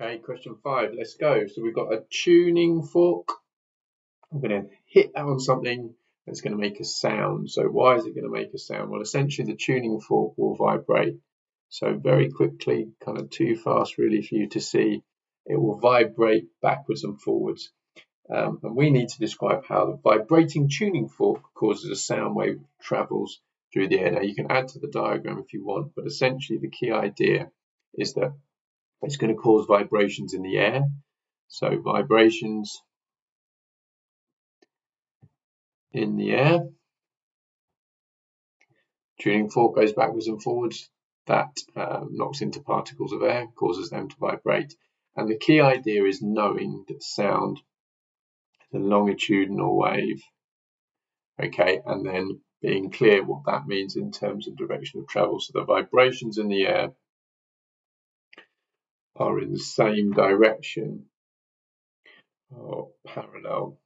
Okay, question 5, let's go. So we've got a tuning fork. I'm going to hit that on something that's going to make a sound. So why is it going to make a sound? Well, essentially the tuning fork will vibrate. So very quickly, kind of too fast really for you to see, it will vibrate backwards and forwards. And we need to describe how the vibrating tuning fork causes a sound wave travels through the air. Now you can add to the diagram if you want, but essentially the key idea is that it's going to cause vibrations in the air. So vibrations in the air. Tuning fork goes backwards and forwards. That knocks into particles of air, causes them to vibrate. And the key idea is knowing that sound is a longitudinal wave. Okay, and then being clear what that means in terms of direction of travel. So the vibrations in the air are in the same direction or parallel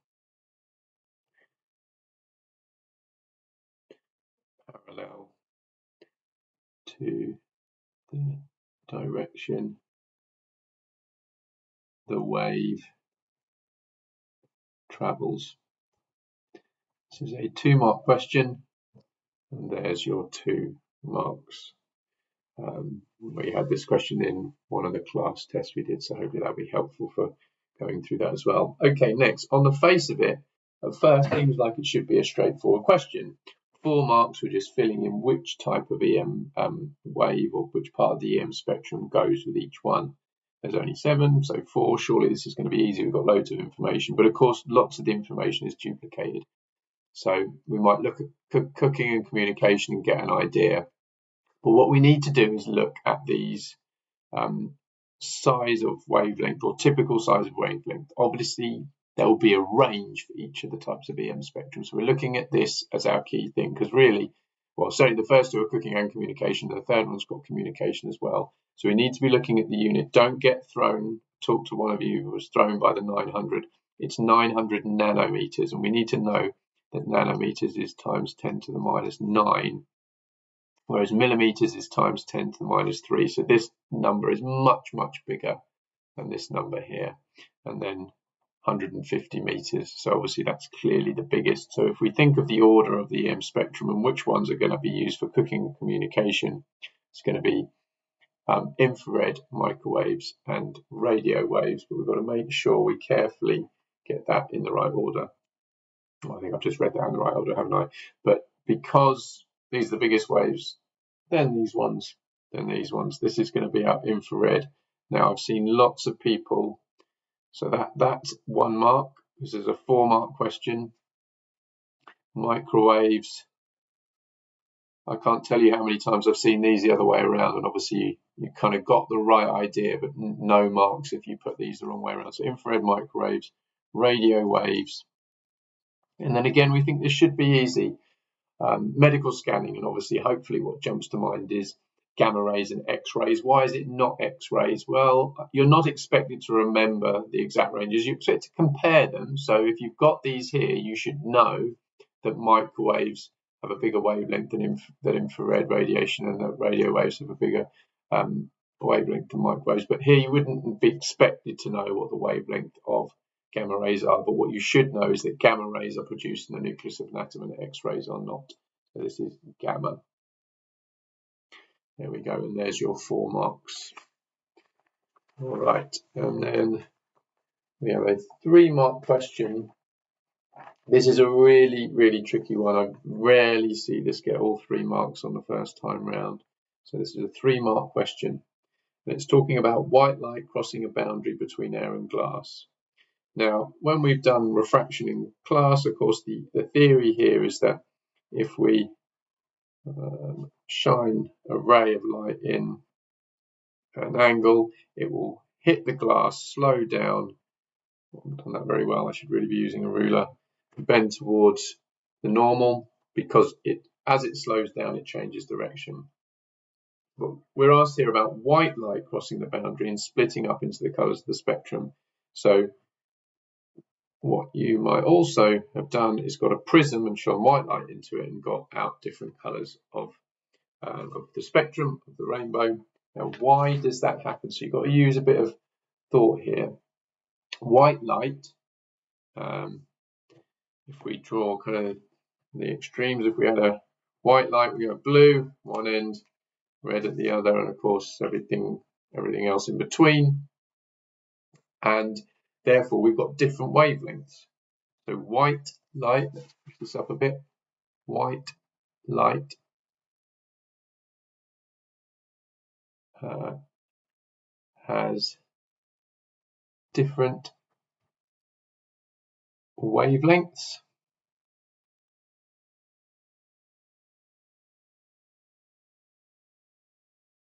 to the direction the wave travels. This is a 2-mark question, and there's your 2 marks. We had this question in one of the class tests we did, so hopefully that'll be helpful for going through that as well. Okay, next, on the face of it, at first seems like it should be a straightforward question. 4 marks were just filling in which type of EM wave or which part of the EM spectrum goes with each one. There's only 7, so 4. Surely this is going to be easy. We've got loads of information, but of course lots of the information is duplicated. So we might look at cooking and communication and get an idea. But what we need to do is look at these size of wavelength or typical size of wavelength. Obviously, there will be a range for each of the types of EM spectrum. So we're looking at this as our key thing because really, well, certainly the first 2 are cooking and communication. The third one's got communication as well. So we need to be looking at the unit. Don't get thrown. Talk to one of you who was thrown by the 900. It's 900 nanometers, and we need to know that nanometers is times 10 to the minus 9. Whereas millimeters is times 10 to the minus 3. So this number is much, much bigger than this number here. And then 150 meters. So obviously that's clearly the biggest. So if we think of the order of the EM spectrum and which ones are going to be used for cooking and communication, it's going to be infrared, microwaves, and radio waves. But we've got to make sure we carefully get that in the right order. Well, I think I've just read that in the right order, haven't I? But because these are the biggest waves, then these ones, then these ones. This is going to be our infrared. Now, I've seen lots of people, so that's 1 mark. This is a 4-mark question. Microwaves. I can't tell you how many times I've seen these the other way around, and obviously you kind of got the right idea, but no marks if you put these the wrong way around. So infrared, microwaves, radio waves. And then again, we think this should be easy. Medical scanning, and obviously hopefully what jumps to mind is gamma rays and x-rays. Why is it not x-rays? Well, you're not expected to remember the exact ranges, you expect to compare them. So if you've got these here, you should know that microwaves have a bigger wavelength than infrared radiation, and that radio waves have a bigger wavelength than microwaves. But here you wouldn't be expected to know what the wavelength of gamma rays are, but what you should know is that gamma rays are produced in the nucleus of an atom and X-rays are not. So this is gamma. There we go, and there's your 4 marks. All right, and then we have a 3-mark question. This is a really, really tricky one. I rarely see this get all 3 marks on the first time round. So this is a 3-mark question. And it's talking about white light crossing a boundary between air and glass. Now, when we've done refraction in class, of course, the theory here is that if we shine a ray of light in an angle, it will hit the glass, slow down. I haven't done that very well. I should really be using a ruler. Bend towards the normal, because as it slows down, it changes direction. But we're asked here about white light crossing the boundary and splitting up into the colours of the spectrum. So what you might also have done is got a prism and shone white light into it and got out different colours of the spectrum of the rainbow. Now, why does that happen? So you've got to use a bit of thought here. White light, if we draw kind of the extremes, if we had a white light, we have blue one end, red at the other, and of course everything else in between. And therefore we've got different wavelengths. So white light, let's push this up a bit, white light has different wavelengths.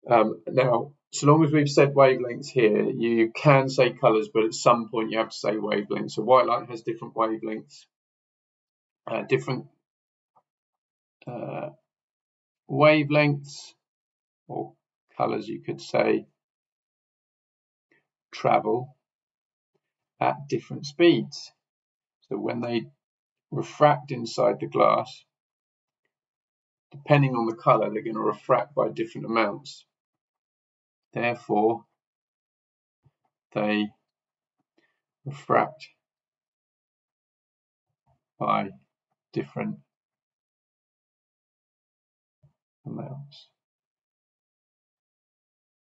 Now, so long as we've said wavelengths here, you can say colours, but at some point you have to say wavelengths. So white light has different wavelengths, wavelengths, or colours you could say, travel at different speeds. So when they refract inside the glass, depending on the colour, they're going to refract by different amounts. Therefore, they refract by different amounts.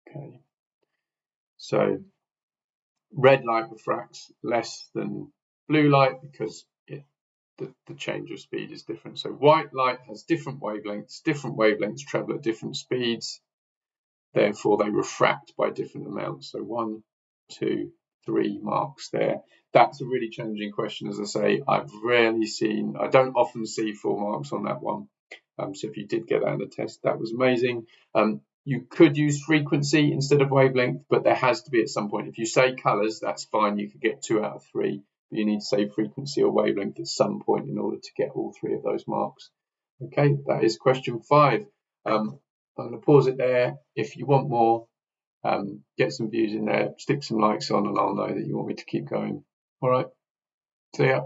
Okay, so red light refracts less than blue light because the change of speed is different. So white light has different wavelengths travel at different speeds, therefore they refract by different amounts. So 1, 2, 3 marks there. That's a really challenging question, as I say. I don't often see 4 marks on that one. So if you did get that in the test, that was amazing. You could use frequency instead of wavelength, but there has to be at some point. If you say colours, that's fine. You could get 2 out of 3, but you need to say frequency or wavelength at some point in order to get all 3 of those marks. Okay, that is question 5. I'm going to pause it there. If you want more, get some views in there, stick some likes on, and I'll know that you want me to keep going. All right, see ya.